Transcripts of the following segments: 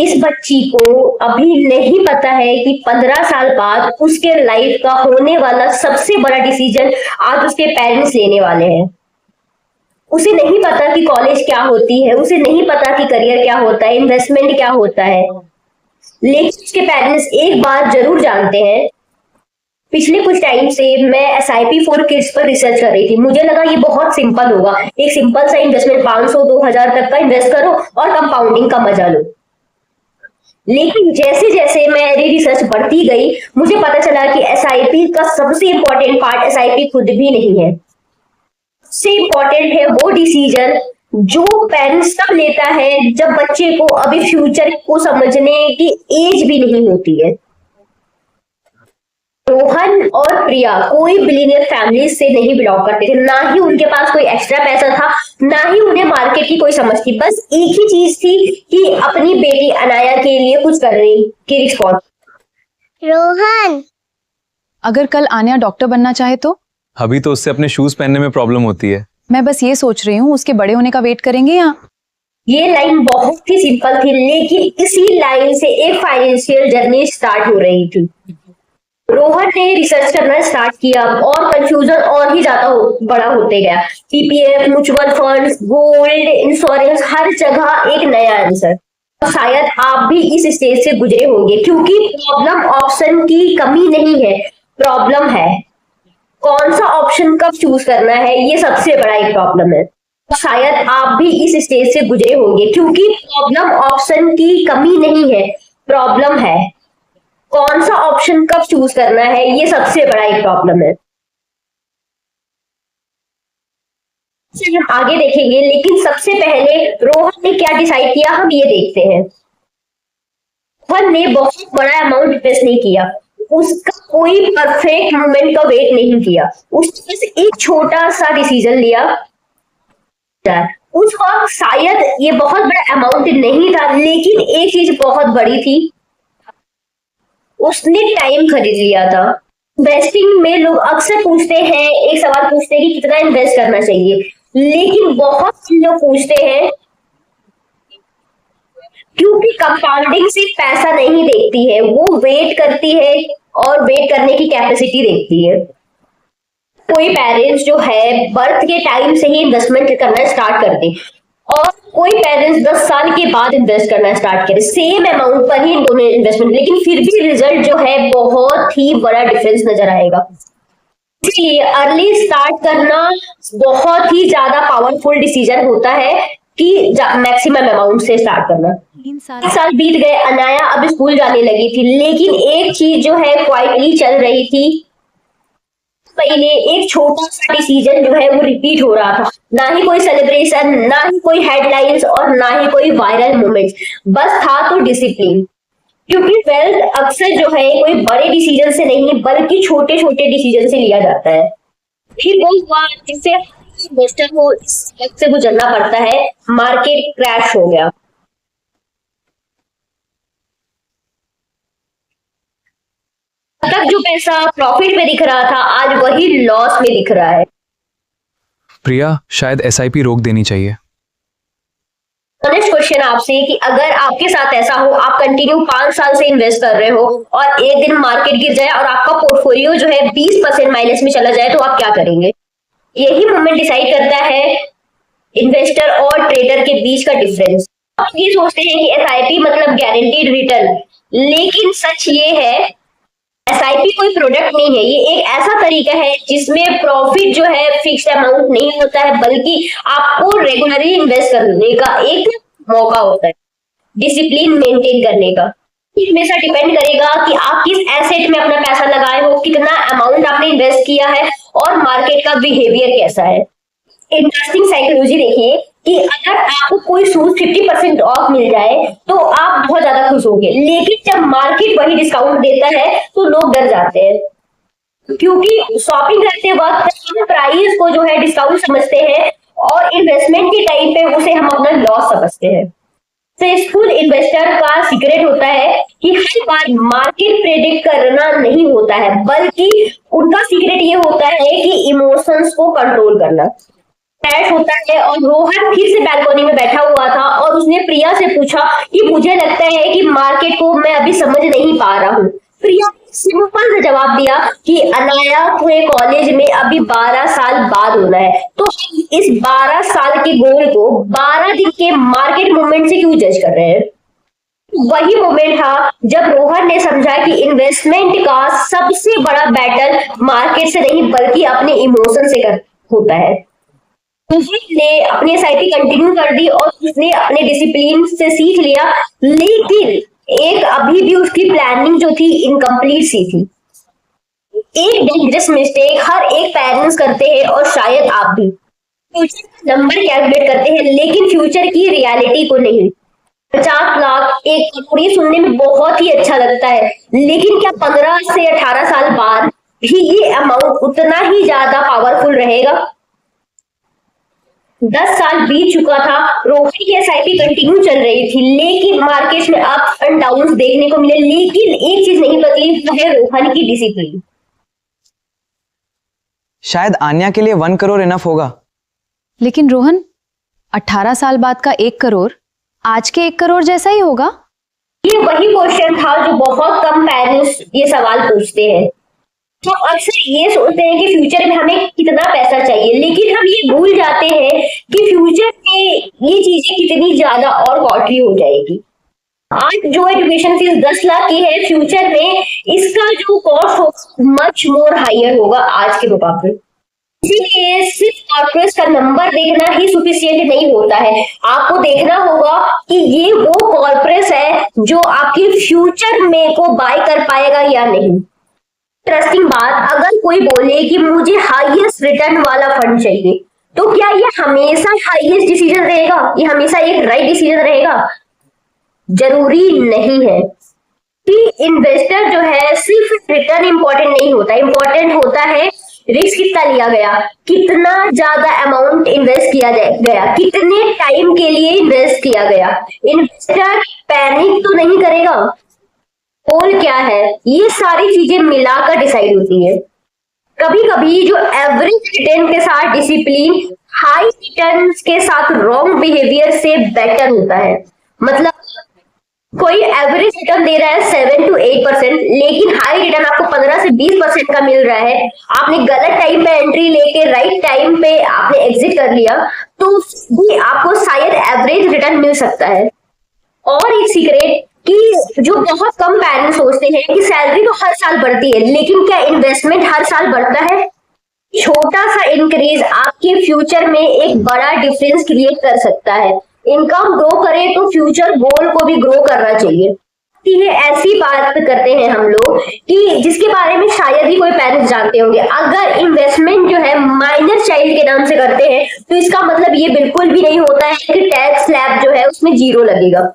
इस बच्ची को अभी नहीं पता है कि 15 साल बाद उसके लाइफ का होने वाला सबसे बड़ा डिसीजन आज उसके पेरेंट्स लेने वाले हैं। उसे नहीं पता कि कॉलेज क्या होती है, उसे नहीं पता कि करियर क्या होता है, इन्वेस्टमेंट क्या होता है, लेकिन उसके पेरेंट्स एक बात जरूर जानते हैं। पिछले कुछ टाइम से मैं SIP फॉर किड्स पर रिसर्च कर रही थी। मुझे लगा ये बहुत सिंपल होगा, एक सिंपल सा इन्वेस्टमेंट 500-2000 तक का इन्वेस्ट करो और कंपाउंडिंग का मजा लो। लेकिन जैसे जैसे मेरी रिसर्च बढ़ती गई, मुझे पता चला कि SIP का सबसे इंपॉर्टेंट पार्ट SIP खुद भी नहीं है। सबसे इंपॉर्टेंट है वो डिसीजन जो पेरेंट्स तब लेता है जब बच्चे को अभी फ्यूचर को समझने की एज भी नहीं होती है। रोहन और प्रिया कोई बिलियनियर फैमिली से नहीं बिलोंग करते थे, ना ही उनके पास कोई एक्स्ट्रा पैसा था, ना ही उन्हें मार्केट की कोई समझ थी। बस एक ही चीज थी कि अपनी बेटी अनाया के लिए कुछ करने की रिस्पॉन्स। रोहन, अगर कल आन्या डॉक्टर बनना चाहे तो? अभी तो उससे अपने शूज पहनने में प्रॉब्लम होती है। मैं बस ये सोच रही हूँ उसके बड़े होने का वेट करेंगे या? ये लाइन बहुत ही सिंपल थी, लेकिन इसी लाइन से एक फाइनेंशियल जर्नी स्टार्ट हो रही थी। रोहन ने रिसर्च करना स्टार्ट किया और कंफ्यूजन और ही ज्यादा बड़ा होते गया। PPF, mutual funds, gold, insurance, हर जगह एक नया आंसर। शायद आप भी इस स्टेज से गुजरे होंगे, क्योंकि प्रॉब्लम ऑप्शन की कमी नहीं है, प्रॉब्लम है कौन सा ऑप्शन कब चूज करना है, ये सबसे बड़ा एक प्रॉब्लम है। शायद आप भी इस स्टेज से गुजरे होंगे, क्योंकि प्रॉब्लम ऑप्शन की कमी नहीं है, प्रॉब्लम है कौन सा ऑप्शन कब चूज करना है, ये सबसे बड़ा एक प्रॉब्लम है। हम आगे देखेंगे, लेकिन सबसे पहले रोहन ने क्या डिसाइड किया हम ये देखते हैं। रोहन ने बहुत बड़ा अमाउंट इन्वेस्ट नहीं किया, उसका कोई परफेक्ट मोमेंट का वेट नहीं किया, उसने बस एक छोटा सा डिसीजन लिया। उस वक्त शायद ये बहुत बड़ा अमाउंट नहीं था, लेकिन एक चीज बहुत बड़ी थी, उसने टाइम खरीद लिया था। इन्वेस्टिंग में लोग अक्सर पूछते हैं, एक सवाल पूछते हैं कि कितना इन्वेस्ट करना चाहिए, लेकिन बहुत से लोग पूछते हैं क्योंकि कंपाउंडिंग से पैसा नहीं देखती है, वो वेट करती है और वेट करने की कैपेसिटी देखती है। कोई पेरेंट्स जो है बर्थ के टाइम से ही इन्वेस्टमेंट करना स्टार्ट करते और कोई पेरेंट्स 10 साल के बाद इन्वेस्ट करना स्टार्ट करें, सेम अमाउंट पर ही दोनों इन्वेस्टमेंट, लेकिन फिर भी रिजल्ट जो है बहुत ही बड़ा डिफरेंस नजर आएगा। इसलिए अर्ली स्टार्ट करना बहुत ही ज्यादा पावरफुल डिसीजन होता है कि मैक्सिमम अमाउंट से स्टार्ट करना। 3 साल बीत गए, अनाया अब स्कूल जाने लगी थी, लेकिन एक चीज जो है क्वाइटली चल रही थी। पहले एक छोटा सा डिसीजन जो है वो रिपीट हो रहा था, ना ही कोई सेलिब्रेशन, ना ही कोई हेडलाइंस और ना ही कोई वायरल मोमेंट्स, बस था तो डिसिप्लिन। क्योंकि वेल्थ अक्सर जो है कोई बड़े डिसीजन से नहीं बल्कि छोटे छोटे डिसीजन से लिया जाता है। फिर वो हुआ जिससे इन्वेस्टर को इस वक्त से गुजरना पड़ता है, मार्केट क्रैश हो गया। तक जो पैसा प्रॉफिट में दिख रहा था आज वही लॉस में दिख रहा है। प्रिया, शायद SIP रोक देनी चाहिए। नेक्स्ट क्वेश्चन आपसे कि अगर आपके साथ ऐसा हो, आप कंटिन्यू 5 साल से इन्वेस्ट कर रहे हो और एक दिन मार्केट गिर जाए और आपका पोर्टफोलियो जो है 20% माइनस में चला जाए, तो आप क्या करेंगे? यही मोमेंट डिसाइड करता है इन्वेस्टर और ट्रेडर के बीच का डिफरेंस। आप ये सोचते हैं कि SIP मतलब गारंटीड रिटर्न, लेकिन सच ये है SIP कोई प्रोडक्ट नहीं है, ये एक ऐसा तरीका है जिसमें प्रॉफिट जो है फिक्स्ड अमाउंट नहीं होता है, बल्कि आपको रेगुलरली इन्वेस्ट करने का एक मौका होता है, डिसिप्लिन मेंटेन करने का। हमेशा डिपेंड करेगा कि आप किस एसेट में अपना पैसा लगाए हो, कितना अमाउंट आपने इन्वेस्ट किया है और मार्केट का बिहेवियर कैसा है। इंटरेस्टिंग साइकोलॉजी देखिए कि अगर आपको कोई शूज 50% ऑफ मिल जाए तो आप बहुत ज्यादा खुश होंगे, लेकिन जब मार्केट वही डिस्काउंट देता है तो लोग डर जाते हैं, क्योंकि शॉपिंग करते वक्त प्राइस को जो है डिस्काउंट समझते हैं और इन्वेस्टमेंट के टाइम पे उसे हम अपना लॉस समझते हैं। सक्सेसफुल इन्वेस्टर का सीक्रेट होता है कि हर बार मार्केट प्रेडिक्ट करना नहीं होता है, बल्कि उनका सीक्रेट ये होता है कि इमोशंस को कंट्रोल करना। क्रैश होता है और रोहन फिर से बैल्कनी में बैठा हुआ था और उसने प्रिया से पूछा कि मुझे लगता है कि मार्केट को मैं अभी समझ नहीं पा रहा हूँ। प्रिया ने सिंपल सा जवाब दिया कि अनाया के कॉलेज में अभी 12 साल बाद होना है, तो इस 12 साल के गोल को 12 दिन के मार्केट मूवमेंट से क्यों जज कर रहे हैं। वही मोमेंट था जब रोहन ने समझा कि इन्वेस्टमेंट का सबसे बड़ा बैटल मार्केट से नहीं बल्कि अपने इमोशन से होता है। उसने अपनी एसआईपी कंटिन्यू कर दी और उसने अपने डिसिप्लिन से सीख लिया, लेकिन एक अभी भी उसकी प्लानिंग जो थी इनकम्प्लीट सी थी। एक डेंजरस मिस्टेक हर एक पेरेंट्स करते हैं और शायद आप भी, फ्यूचर का नंबर कैलकुलेट करते हैं लेकिन फ्यूचर की रियलिटी को नहीं। 50 लाख, 1 करोड़, ये सुनने में बहुत ही अच्छा लगता है, लेकिन क्या 15 से 18 साल बाद भी ये अमाउंट उतना ही ज्यादा पावरफुल रहेगा। 10 साल बीत चुका था, रोहन की एसआईपी कंटिन्यू चल रही थी, लेकिन मार्केट में अप्स एंड डाउन्स देखने को मिले, लेकिन एक चीज नहीं बदली, वो है रोहन की डिसिप्लिन। शायद आन्या के लिए 1 करोड़ इनफ होगा। लेकिन रोहन, 18 साल बाद का 1 करोड़ आज के 1 करोड़ जैसा ही होगा। ये वही क्वेश्चन था जो बहुत कम पेरेंट्स ये सवाल पूछते हैं। तो अक्सर ये सोचते हैं कि फ्यूचर में हमें कितना पैसा चाहिए, लेकिन हम ये भूल जाते हैं कि फ्यूचर में ये चीजें कितनी ज्यादा और कॉस्टली हो जाएगी। आज जो एजुकेशन फीस 10 लाख की है, फ्यूचर में इसका जो कॉस्ट होगा मच मोर हायर होगा आज के मुकाबले। इसीलिए सिर्फ कॉर्पोरेट का नंबर देखना ही सफिशिएंट नहीं होता है, आपको देखना होगा कि ये वो कॉर्पोरेट है जो आपके फ्यूचर में को बाय कर पाएगा या नहीं। इंटरेस्टिंग बात, अगर कोई बोले कि मुझे हाईएस्ट रिटर्न वाला फंड चाहिए, तो क्या ये हमेशा हाईएस्ट डिसीजन रहेगा, ये हमेशा एक राइट डिसीजन रहेगा? जरूरी नहीं है कि इन्वेस्टर जो है सिर्फ रिटर्न इंपॉर्टेंट नहीं होता, इंपॉर्टेंट होता है रिस्क कितना लिया गया, कितना ज्यादा अमाउंट इन्वेस्ट किया गया, कितने टाइम के लिए इन्वेस्ट किया गया। इन्वेस्टर पैनिक तो नहीं करेगा, गोल क्या है, ये सारी चीजें मिलाकर डिसाइड होती है। कभी कभी जो एवरेज रिटर्न के साथ डिसिप्लिन हाई रिटर्न के साथ रॉन्ग बिहेवियर से बेटर होता है। मतलब कोई एवरेज रिटर्न दे रहा है 7 to 8%, लेकिन हाई रिटर्न आपको 15 से 20% का मिल रहा है, आपने गलत टाइम पे एंट्री लेके राइट टाइम पे आपने एग्जिट कर लिया, तो भी आपको शायद एवरेज रिटर्न मिल सकता है। और एक सीक्रेट कि जो बहुत कम पेरेंट्स सोचते हैं कि सैलरी तो हर साल बढ़ती है, लेकिन क्या इन्वेस्टमेंट हर साल बढ़ता है? छोटा सा इंक्रीज आपके फ्यूचर में एक बड़ा डिफरेंस क्रिएट कर सकता है। इनकम ग्रो करे तो फ्यूचर गोल को भी ग्रो करना चाहिए। ये ऐसी बात करते हैं हम लोग कि जिसके बारे में शायद ही कोई पेरेंट्स जानते होंगे। अगर इन्वेस्टमेंट जो है माइनर चाइल्ड के नाम से करते हैं, तो इसका मतलब ये बिल्कुल भी नहीं होता है कि टैक्स स्लैब जो है उसमें 0 लगेगा।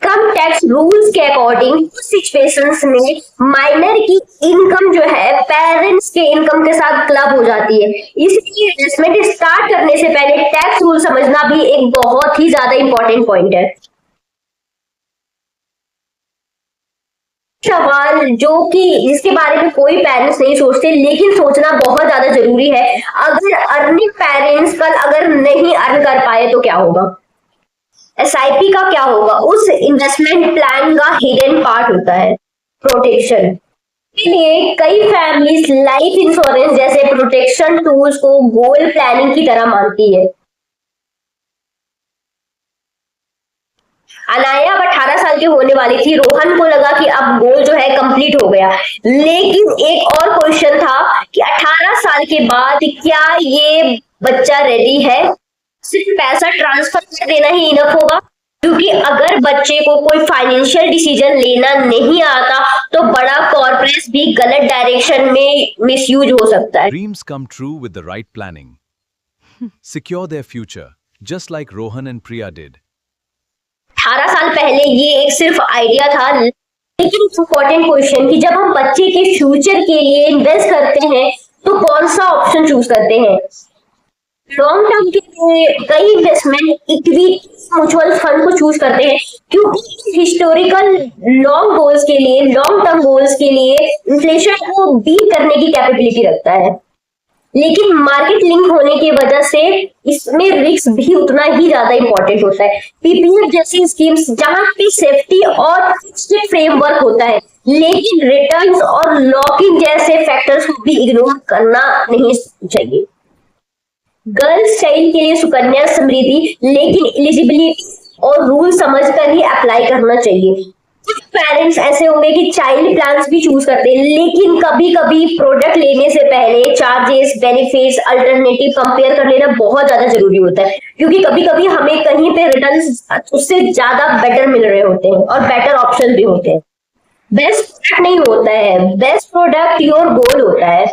कम टैक्स रूल्स के अकॉर्डिंग कुछ सिचुएशंस में माइनर की इनकम जो है पेरेंट्स के इनकम के साथ क्लब हो जाती है। इसलिए इन्वेस्टमेंट स्टार्ट करने से पहले टैक्स रूल समझना भी एक बहुत ही ज्यादा इंपॉर्टेंट पॉइंट है। सवाल जो कि जिसके बारे में कोई पेरेंट्स नहीं सोचते, लेकिन सोचना बहुत ज्यादा जरूरी है, अगर अर्निंग पेरेंट्स कल अगर नहीं अर्न कर पाए तो क्या होगा? एसआईपी का क्या होगा? उस इन्वेस्टमेंट प्लान का हिडन पार्ट होता है प्रोटेक्शन। इसलिए कई फैमिलीज लाइफ इंश्योरेंस जैसे प्रोटेक्शन टूल्स को गोल प्लानिंग की तरह मानती है। अनाया अब 18 साल की होने वाली थी, रोहन को लगा कि अब गोल जो है कंप्लीट हो गया, लेकिन एक और क्वेश्चन था कि 18 साल के बाद क्या ये बच्चा रेडी है? सिर्फ पैसा ट्रांसफर कर देना ही इनफ होगा? क्योंकि अगर बच्चे को कोई फाइनेंशियल डिसीजन लेना नहीं आता तो बड़ा कॉर्पोरेट भी गलत डायरेक्शन में मिसयूज हो सकता है। Dreams come true with the right planning. Secure their future, just like Rohan and Priya did. 18 साल पहले ये एक सिर्फ आइडिया था, लेकिन इम्पोर्टेंट क्वेश्चन कि जब हम बच्चे के फ्यूचर के लिए इन्वेस्ट करते हैं तो कौन सा ऑप्शन चूज करते हैं? लॉन्ग टर्म के लिए कई इन्वेस्टमेंट इक्विटी म्यूचुअल फंड को चूज करते हैं, क्योंकि हिस्टोरिकल लॉन्ग गोल्स के लिए, लॉन्ग टर्म गोल्स के लिए इन्फ्लेशन को बीट करने की कैपेबिलिटी रखता है। लेकिन मार्केट लिंक होने की वजह से इसमें रिस्क भी उतना ही ज्यादा इंपॉर्टेंट होता है। पीपीएफ जैसी स्कीम्स जहां पे सेफ्टी और फिक्स्ड फ्रेमवर्क होता है, लेकिन रिटर्न्स और लॉकिंग जैसे फैक्टर्स को भी इग्नोर करना नहीं चाहिए। गर्ल्स चाइल्ड के लिए सुकन्या समृद्धि, लेकिन एलिजिबिलिटी और रूल समझकर ही अप्लाई करना चाहिए। कुछ पेरेंट्स ऐसे होंगे कि चाइल्ड प्लान्स भी चूज करते हैं, लेकिन कभी कभी प्रोडक्ट लेने से पहले चार्जेस, बेनिफिट्स, अल्टरनेटिव कंपेयर कर लेना बहुत ज्यादा जरूरी होता है, क्योंकि कभी कभी हमें कहीं पे रिटर्न्स उससे ज्यादा बेटर मिल रहे होते हैं और बेटर ऑप्शन भी होते हैं। बेस्ट प्रोडक्ट नहीं होता है, बेस्ट प्रोडक्ट योर गोल होता है।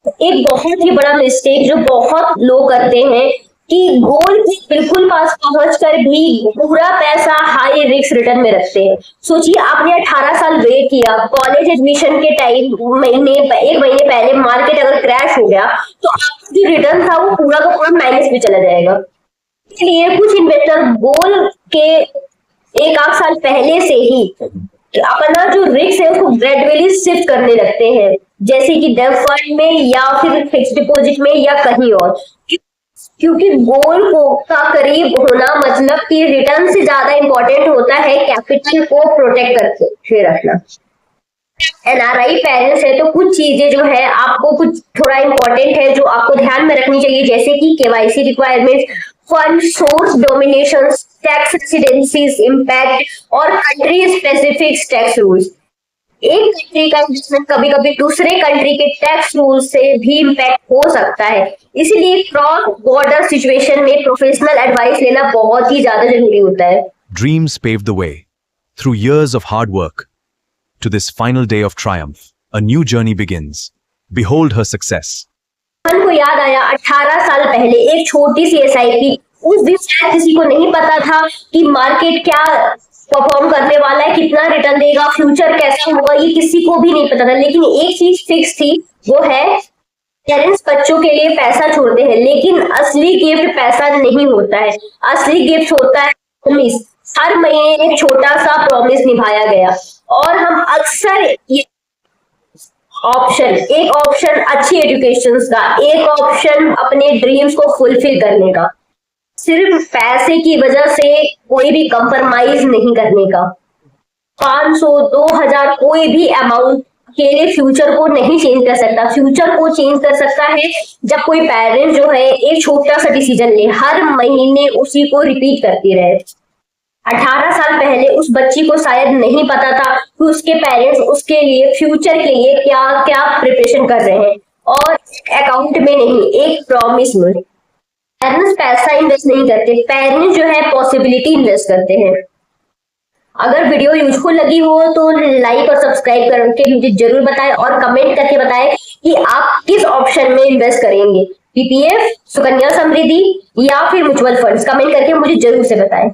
एक बहुत ही बड़ा मिस्टेक जो बहुत लोग करते हैं कि गोल के बिल्कुल पास पहुंचकर भी पूरा पैसा हाई रिस्क रिटर्न में रखते हैं। सोचिए, आपने 18 साल वेट किया, कॉलेज एडमिशन के टाइम एक महीने पहले मार्केट अगर क्रैश हो गया तो आपका जो रिटर्न था वो पूरा का पूरा माइनस में चला जाएगा। इसलिए कुछ इन्वेस्टर गोल के 1 साल पहले से ही अपना जो रिस्क है उसको ग्रेजुअली शिफ्ट करने लगते हैं, जैसे कि डेट फंड में या फिर फिक्स्ड डिपॉजिट में या कहीं और, क्योंकि गोल को का करीब होना मतलब कि रिटर्न से ज्यादा इंपॉर्टेंट होता है कैपिटल को प्रोटेक्ट करके रखना। एनआरआई पेरेंट्स है तो कुछ चीजें जो है आपको कुछ थोड़ा इंपॉर्टेंट है जो आपको ध्यान में रखनी चाहिए, जैसे कि KYC requirement, fund source domination, tax residencies impact और कंट्री स्पेसिफिक टैक्स रूल्स। एक कंट्री का इन्वेस्टमेंट कभी कभी दूसरे कंट्री के टैक्स रूल से भी इम्पैक्ट हो सकता है, इसलिए क्रॉस बॉर्डर सिचुएशन में प्रोफेशनल एडवाइस लेना बहुत ही ज्यादा जरूरी होता है। Dreams paved the way. Through years of hard work, to this final day of triumph, a new journey begins. Behold her success. मन को याद आया 18 साल पहले एक छोटी सी एसआईपी, उस दिन शायद किसी को नहीं पता था कि मार्केट क्या परफॉर्म करने वाला है, कितना रिटर्न देगा, फ्यूचर कैसा होगा, ये किसी को भी नहीं पता था। लेकिन एक चीज फिक्स थी, वो है पेरेंट्स बच्चों के लिए पैसा छोड़ते हैं, लेकिन असली गिफ्ट पैसा नहीं होता है, असली गिफ्ट होता है प्रॉमिस। हर महीने एक छोटा सा प्रॉमिस निभाया गया, और हम अक्सर एक ऑप्शन अच्छी एजुकेशन का, एक ऑप्शन अपने ड्रीम्स को फुलफिल करने का, सिर्फ पैसे की वजह से कोई भी कंप्रोमाइज नहीं करने का। 500, 2000 कोई भी अमाउंट के लिए फ्यूचर को नहीं चेंज कर सकता। फ्यूचर को चेंज कर सकता है जब कोई पेरेंट जो है एक छोटा सा डिसीजन ले, हर महीने उसी को रिपीट करती रहे। 18 साल पहले उस बच्ची को शायद नहीं पता था कि उसके पेरेंट्स उसके लिए फ्यूचर के लिए क्या क्या प्रिपरेशन कर रहे हैं, और अकाउंट में नहीं, एक प्रॉमिस में। पेरेंट्स पैसा इन्वेस्ट नहीं करते, पेरेंट्स जो है पॉसिबिलिटी इन्वेस्ट करते हैं। अगर वीडियो यूजफुल लगी हो तो लाइक और सब्सक्राइब करके मुझे जरूर बताएं, और कमेंट करके बताएं कि आप किस ऑप्शन में इन्वेस्ट करेंगे, पीपीएफ, सुकन्या समृद्धि या फिर म्यूचुअल फंड्स। कमेंट करके मुझे जरूर से बताएं।